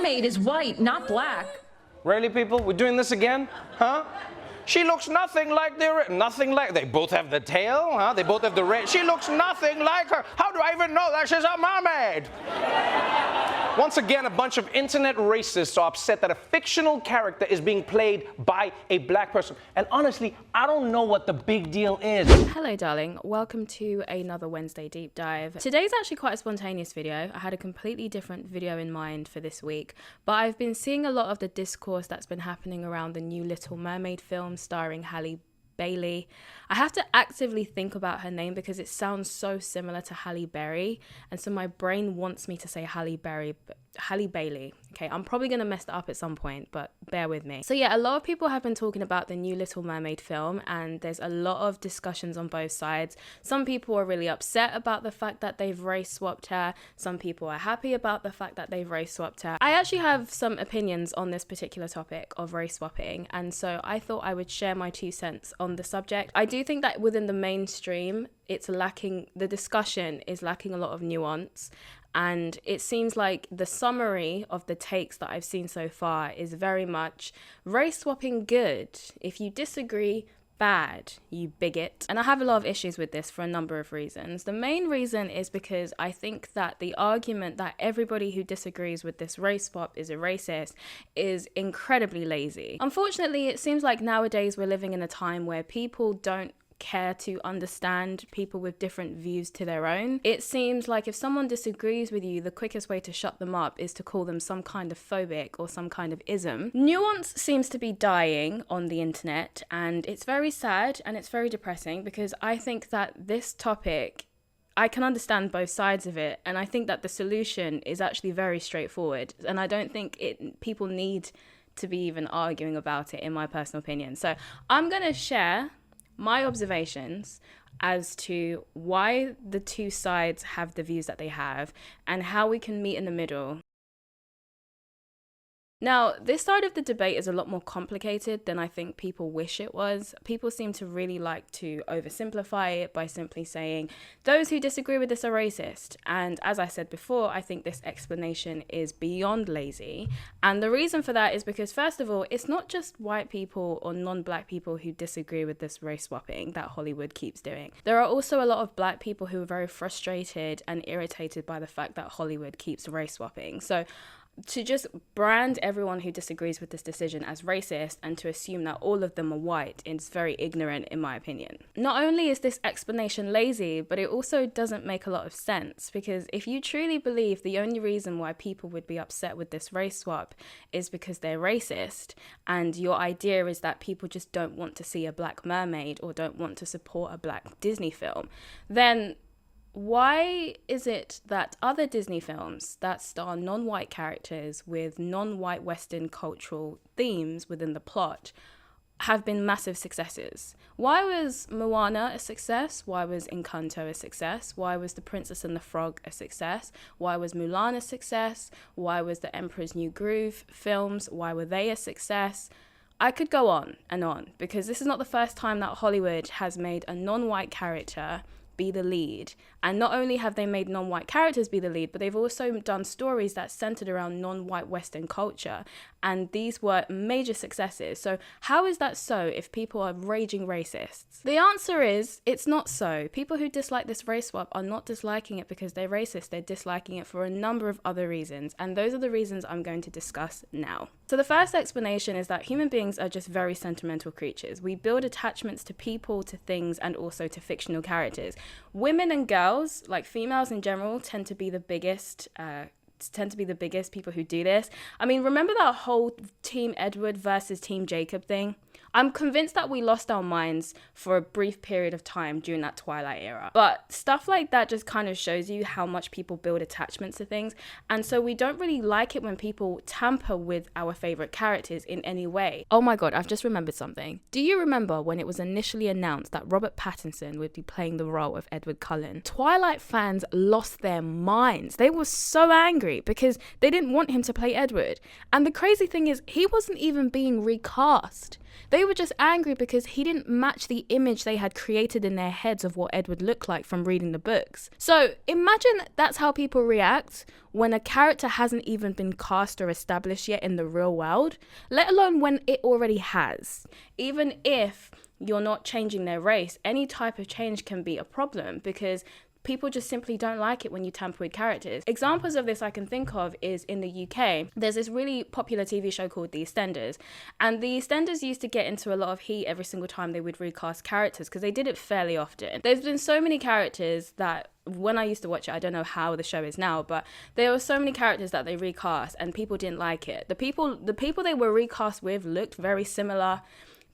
mermaid is white, not black. Really, people? We're doing this again? Huh? She looks nothing like they both have the tail, huh? They both have the red. She looks nothing like her. How do I even know that she's a mermaid? Once again, a bunch of internet racists are upset that a fictional character is being played by a black person. And honestly, I don't know what the big deal is. Hello darling, welcome to another Wednesday deep dive. Today's actually quite a spontaneous video. I had a completely different video in mind for this week, but I've been seeing a lot of the discourse that's been happening around the new Little Mermaid film starring Halle Bailey. I have to actively think about her name because it sounds so similar to Halle Berry, and so my brain wants me to say Halle Berry, but Halle Bailey. Okay, I'm probably gonna mess that up at some point, but bear with me. So yeah, a lot of people have been talking about the new Little Mermaid film, and there's a lot of discussions on both sides. Some people are really upset about the fact that they've race swapped her. Some people are happy about the fact that they've race swapped her. I actually have some opinions on this particular topic of race swapping, and so I thought I would share my 2 cents on the subject. I do think that within the mainstream, the discussion is lacking a lot of nuance. And it seems like the summary of the takes that I've seen so far is very much race swapping good. If you disagree, bad, you bigot. And I have a lot of issues with this for a number of reasons. The main reason is because I think that the argument that everybody who disagrees with this race swap is a racist is incredibly lazy. Unfortunately, it seems like nowadays we're living in a time where people don't care to understand people with different views to their own. It seems like if someone disagrees with you, the quickest way to shut them up is to call them some kind of phobic or some kind of ism. Nuance seems to be dying on the internet, and it's very sad and it's very depressing because I think that this topic, I can understand both sides of it, and I think that the solution is actually very straightforward, and I don't think people need to be even arguing about it, in my personal opinion. So I'm going to share my observations as to why the two sides have the views that they have and how we can meet in the middle. Now, this side of the debate is a lot more complicated than I think people wish it was. People seem to really like to oversimplify it by simply saying, those who disagree with this are racist. And as I said before, I think this explanation is beyond lazy. And the reason for that is because, first of all, it's not just white people or non-black people who disagree with this race swapping that Hollywood keeps doing. There are also a lot of black people who are very frustrated and irritated by the fact that Hollywood keeps race swapping. So to just brand everyone who disagrees with this decision as racist and to assume that all of them are white is very ignorant, in my opinion. Not only is this explanation lazy, but it also doesn't make a lot of sense, because if you truly believe the only reason why people would be upset with this race swap is because they're racist, and your idea is that people just don't want to see a black mermaid or don't want to support a black Disney film, then why is it that other Disney films that star non-white characters with non-white Western cultural themes within the plot have been massive successes? Why was Moana a success? Why was Encanto a success? Why was The Princess and the Frog a success? Why was Mulan a success? Why was The Emperor's New Groove films? Why were they a success? I could go on, because this is not the first time that Hollywood has made a non-white character be the lead. And not only have they made non-white characters be the lead, but they've also done stories that centered around non-white Western culture. And these were major successes. So how is that so if people are raging racists? The answer is, it's not so. People who dislike this race swap are not disliking it because they're racist. They're disliking it for a number of other reasons. And those are the reasons I'm going to discuss now. So the first explanation is that human beings are just very sentimental creatures. We build attachments to people, to things, and also to fictional characters. Women and girls, like females in general, tend to be the biggest people who do this. I mean, remember that whole Team Edward versus Team Jacob thing? I'm convinced that we lost our minds for a brief period of time during that Twilight era. But stuff like that just kind of shows you how much people build attachments to things. And so we don't really like it when people tamper with our favorite characters in any way. Oh my God, I've just remembered something. Do you remember when it was initially announced that Robert Pattinson would be playing the role of Edward Cullen? Twilight fans lost their minds. They were so angry. angry because they didn't want him to play Edward. And the crazy thing is, he wasn't even being recast. They were just angry because he didn't match the image they had created in their heads of what Edward looked like from reading the books. So imagine that's how people react when a character hasn't even been cast or established yet in the real world, let alone when it already has. Even if you're not changing their race, any type of change can be a problem because people just simply don't like it when you tamper with characters. Examples of this I can think of is in the UK. There's this really popular TV show called The EastEnders. And The EastEnders used to get into a lot of heat every single time they would recast characters because they did it fairly often. There's been so many characters that when I used to watch it, I don't know how the show is now, but there were so many characters that they recast and people didn't like it. The people they were recast with looked very similar.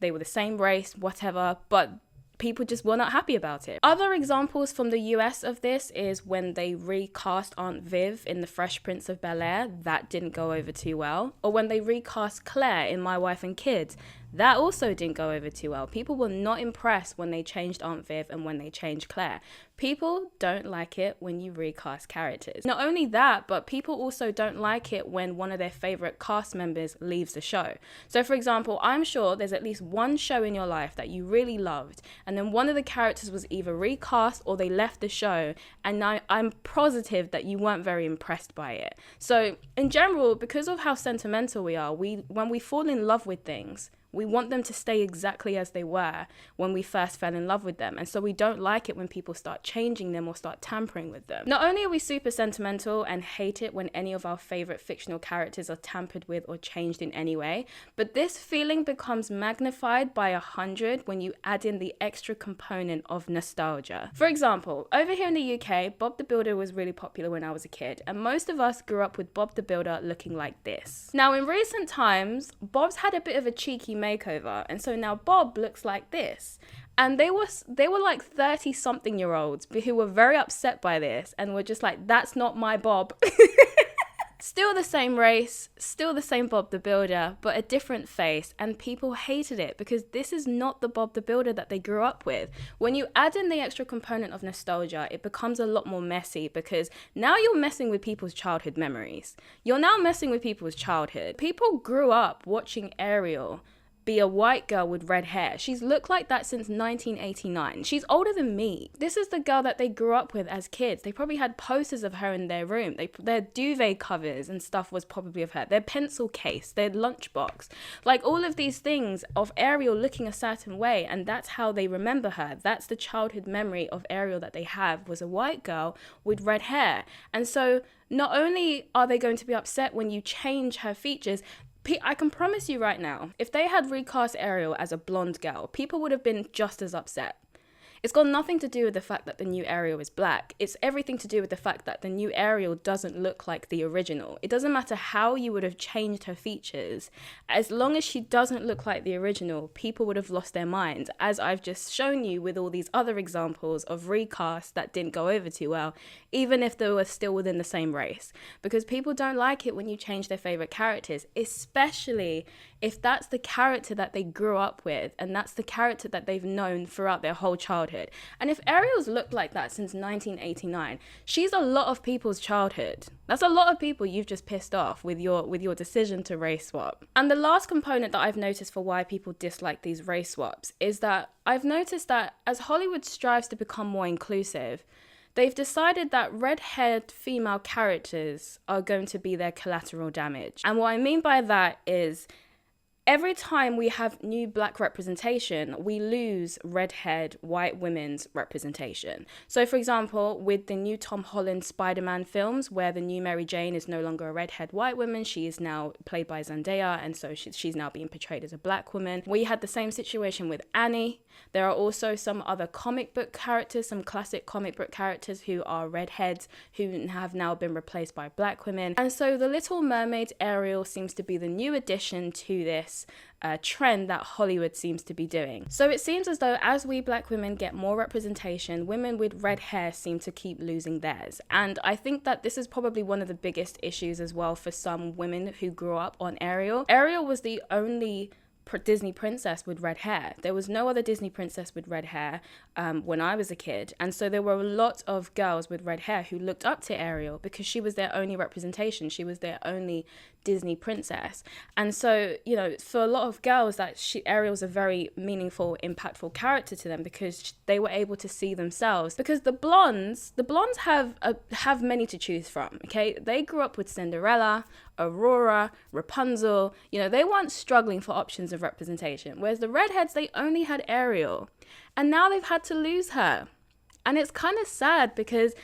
They were the same race, whatever, but people just were not happy about it. Other examples from the US of this is when they recast Aunt Viv in The Fresh Prince of Bel-Air. That didn't go over too well. Or when they recast Claire in My Wife and Kids. That also didn't go over too well. People were not impressed when they changed Aunt Viv and when they changed Claire. People don't like it when you recast characters. Not only that, but people also don't like it when one of their favorite cast members leaves the show. So for example, I'm sure there's at least one show in your life that you really loved, and then one of the characters was either recast or they left the show, and now I'm positive that you weren't very impressed by it. So in general, because of how sentimental we are, when we fall in love with things, we want them to stay exactly as they were when we first fell in love with them. And so we don't like it when people start changing them or start tampering with them. Not only are we super sentimental and hate it when any of our favorite fictional characters are tampered with or changed in any way, but this feeling becomes magnified by 100 when you add in the extra component of nostalgia. For example, over here in the UK, Bob the Builder was really popular when I was a kid, and most of us grew up with Bob the Builder looking like this. Now, in recent times, Bob's had a bit of a cheeky makeover, and so now Bob looks like this. And they were like 30-something-year-olds who were very upset by this and were just like, that's not my Bob. Still the same race, still the same Bob the Builder, but a different face, and people hated it because this is not the Bob the Builder that they grew up with. When you add in the extra component of nostalgia, it becomes a lot more messy because now you're messing with people's childhood memories. You're now messing with people's childhood. People grew up watching Ariel be a white girl with red hair. She's looked like that since 1989. She's older than me. This is the girl that they grew up with as kids. They probably had posters of her in their room. Their duvet covers and stuff was probably of her. Their pencil case, their lunchbox. Like all of these things of Ariel looking a certain way, and that's how they remember her. That's the childhood memory of Ariel that they have, was a white girl with red hair. And so not only are they going to be upset when you change her features, I can promise you right now, if they had recast Ariel as a blonde girl, people would have been just as upset. It's got nothing to do with the fact that the new Ariel is black. It's everything to do with the fact that the new Ariel doesn't look like the original. It doesn't matter how you would have changed her features. As long as she doesn't look like the original, people would have lost their minds, as I've just shown you with all these other examples of recasts that didn't go over too well, even if they were still within the same race. Because people don't like it when you change their favorite characters, especially if that's the character that they grew up with and that's the character that they've known throughout their whole childhood. And if Ariel's looked like that since 1989, she's a lot of people's childhood. That's a lot of people you've just pissed off with your decision to race swap. And the last component that I've noticed for why people dislike these race swaps is that I've noticed that as Hollywood strives to become more inclusive, they've decided that red-haired female characters are going to be their collateral damage. And what I mean by that is, every time we have new black representation, we lose red-haired white women's representation. So for example, with the new Tom Holland Spider-Man films, where the new Mary Jane is no longer a red-haired white woman, she is now played by Zendaya, and so she's now being portrayed as a black woman. We had the same situation with Annie. There are also some other comic book characters, some classic comic book characters who are redheads who have now been replaced by black women. And so The Little Mermaid Ariel seems to be the new addition to this trend that Hollywood seems to be doing. So it seems as though as we black women get more representation, women with red hair seem to keep losing theirs. And I think that this is probably one of the biggest issues as well for some women who grew up on Ariel. Ariel was the only Disney princess with red hair. There was no other Disney princess with red hair when I was a kid. And so there were a lot of girls with red hair who looked up to Ariel because she was their only representation. She was their only Disney princess. And so, you know, for a lot of girls, Ariel's a very meaningful, impactful character to them because they were able to see themselves. Because the blondes have many to choose from, okay? They grew up with Cinderella, Aurora, Rapunzel. You know, they weren't struggling for options of representation. Whereas the redheads, they only had Ariel. And now they've had to lose her. And it's kind of sad because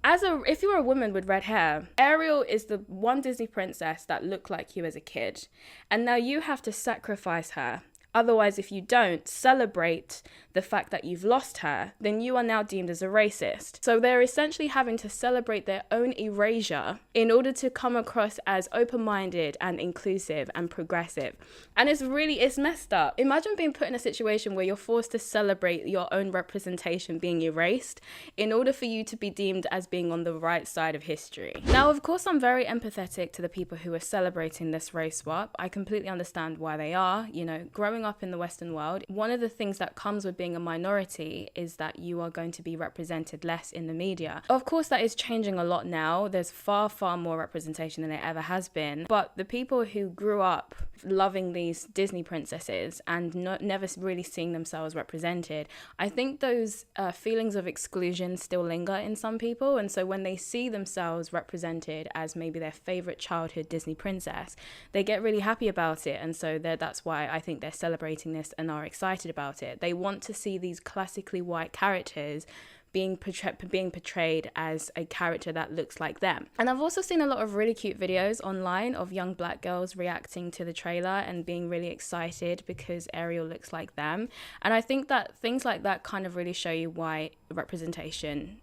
if you were a woman with red hair, Ariel is the one Disney princess that looked like you as a kid. And now you have to sacrifice her. Otherwise, if you don't celebrate the fact that you've lost her, then you are now deemed as a racist. So they're essentially having to celebrate their own erasure in order to come across as open-minded and inclusive and progressive. And it's messed up. Imagine being put in a situation where you're forced to celebrate your own representation being erased in order for you to be deemed as being on the right side of history. Now, of course, I'm very empathetic to the people who are celebrating this race swap. I completely understand why they are. You know, growing up in the Western world, one of the things that comes with being a minority is that you are going to be represented less in the media. Of course, that is changing a lot now. There's far, far more representation than there ever has been. But the people who grew up loving these Disney princesses and never really seeing themselves represented, I think those feelings of exclusion still linger in some people. And so when they see themselves represented as maybe their favorite childhood Disney princess, they get really happy about it. And so that's why I think they're celebrating this and are excited about it. They want to see these classically white characters being portrayed as a character that looks like them. And I've also seen a lot of really cute videos online of young black girls reacting to the trailer and being really excited because Ariel looks like them. And I think that things like that kind of really show you why representation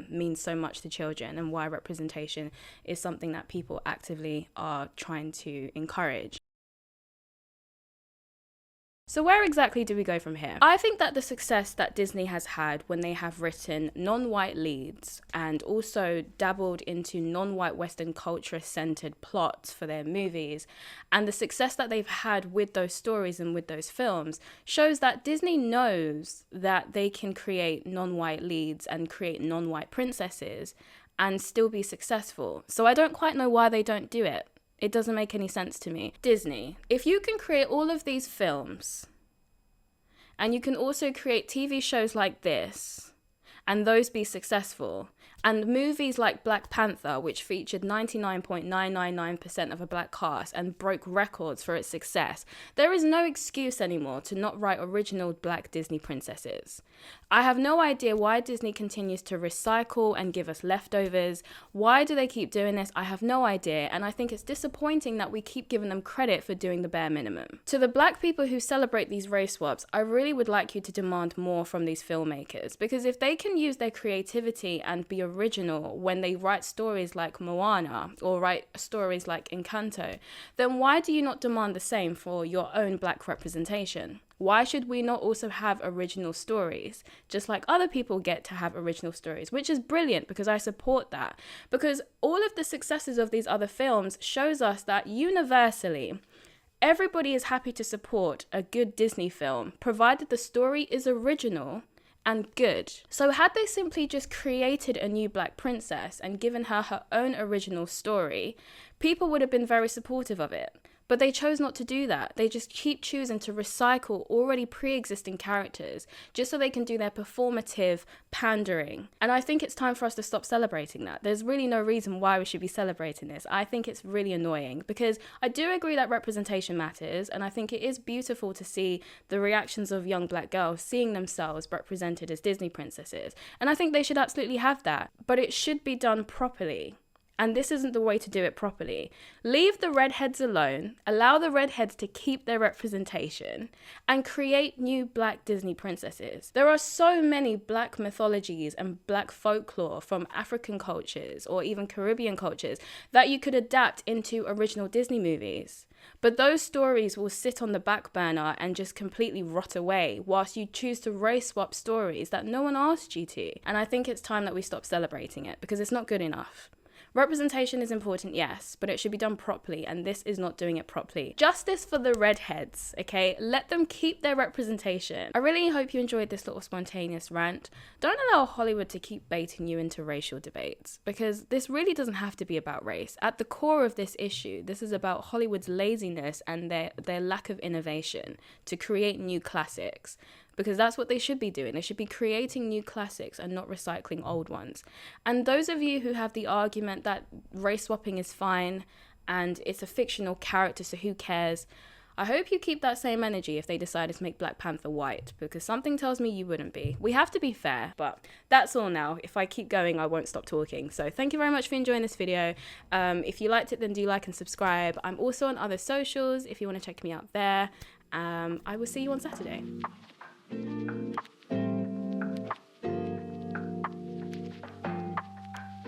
means so much to children and why representation is something that people actively are trying to encourage. So where exactly do we go from here? I think that the success that Disney has had when they have written non-white leads and also dabbled into non-white Western culture-centered plots for their movies, and the success that they've had with those stories and with those films shows that Disney knows that they can create non-white leads and create non-white princesses and still be successful. So I don't quite know why they don't do it. It doesn't make any sense to me. Disney, if you can create all of these films and you can also create TV shows like this and those be successful, and movies like Black Panther, which featured 99.999% of a black cast and broke records for its success, there is no excuse anymore to not write original black Disney princesses. I have no idea why Disney continues to recycle and give us leftovers. Why do they keep doing this? I have no idea, and I think it's disappointing that we keep giving them credit for doing the bare minimum. To the black people who celebrate these race swaps, I really would like you to demand more from these filmmakers, because if they can use their creativity and be original when they write stories like Moana or write stories like Encanto, then why do you not demand the same for your own black representation? Why should we not also have original stories, just like other people get to have original stories, which is brilliant because I support that. Because all of the successes of these other films shows us that universally, everybody is happy to support a good Disney film, provided the story is original and good. So had they simply just created a new black princess and given her her own original story, people would have been very supportive of it. But they chose not to do that. They just keep choosing to recycle already pre-existing characters just so they can do their performative pandering. And I think it's time for us to stop celebrating that. There's really no reason why we should be celebrating this. I think it's really annoying because I do agree that representation matters, and I think it is beautiful to see the reactions of young black girls seeing themselves represented as Disney princesses. And I think they should absolutely have that, but it should be done properly. And this isn't the way to do it properly. Leave the redheads alone, allow the redheads to keep their representation, and create new black Disney princesses. There are so many black mythologies and black folklore from African cultures or even Caribbean cultures that you could adapt into original Disney movies. But those stories will sit on the back burner and just completely rot away whilst you choose to race swap stories that no one asked you to. And I think it's time that we stop celebrating it because it's not good enough. Representation is important, yes, but it should be done properly, and this is not doing it properly. Justice for the redheads, okay? Let them keep their representation. I really hope you enjoyed this little spontaneous rant. Don't allow Hollywood to keep baiting you into racial debates, because this really doesn't have to be about race. At the core of this issue, this is about Hollywood's laziness and their lack of innovation to create new classics. Because that's what they should be doing. They should be creating new classics and not recycling old ones. And those of you who have the argument that race swapping is fine and it's a fictional character, so who cares? I hope you keep that same energy if they decided to make Black Panther white, because something tells me you wouldn't be. We have to be fair, but that's all now. If I keep going, I won't stop talking. So thank you very much for enjoying this video. If you liked it, then do like and subscribe. I'm also on other socials if you want to check me out there. I will see you on Saturday.